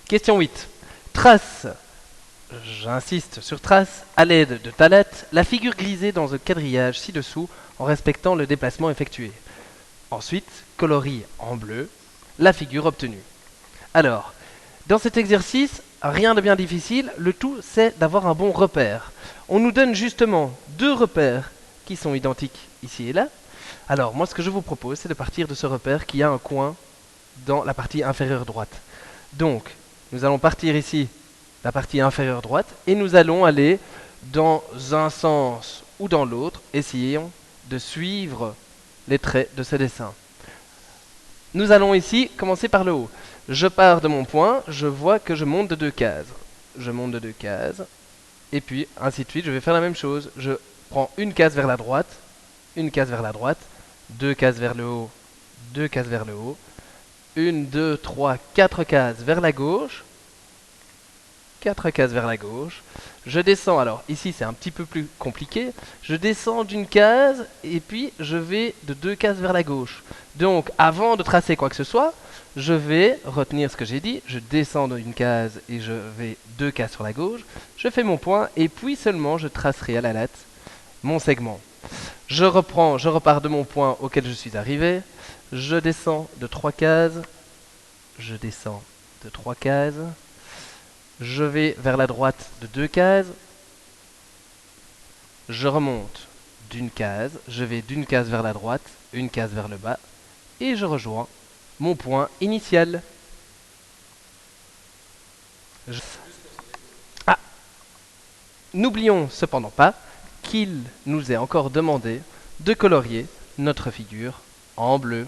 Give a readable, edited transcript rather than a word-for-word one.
Question 8. Trace, j'insiste sur trace, à l'aide de ta latte, la figure grisée dans un quadrillage ci-dessous en respectant le déplacement effectué. Ensuite, colorie en bleu la figure obtenue. Alors, dans cet exercice, rien de bien difficile, le tout c'est d'avoir un bon repère. On nous donne justement deux repères qui sont identiques ici et là. Alors moi ce que je vous propose c'est de partir de ce repère qui a un coin dans la partie inférieure droite. Donc nous allons partir ici la partie inférieure droite et nous allons aller dans un sens ou dans l'autre, essayons de suivre les traits de ce dessin. Nous allons ici commencer par le haut. Je pars de mon point, je vois que je monte de 2 cases. Je monte de 2 cases, et puis ainsi de suite, je vais faire la même chose. Je prends une case vers la droite, une case vers la droite, 2 cases vers le haut, 2 cases vers le haut, 1, 2, 3, 4 cases vers la gauche, 4 cases vers la gauche. Je descends, alors ici c'est un petit peu plus compliqué, je descends d'une case et puis je vais de 2 cases vers la gauche. Donc avant de tracer quoi que ce soit, je vais retenir ce que j'ai dit, je descends d'une case et je vais 2 cases sur la gauche, je fais mon point et puis seulement je tracerai à la latte mon segment. Je repars de mon point auquel je suis arrivé, je descends de 3 cases, je descends de 3 cases, je vais vers la droite de 2 cases, je remonte d'une case, je vais d'une case vers la droite, une case vers le bas, et je rejoins mon point initial. Je- Ah, n'oublions cependant pas qu'il nous est encore demandé de colorier notre figure en bleu.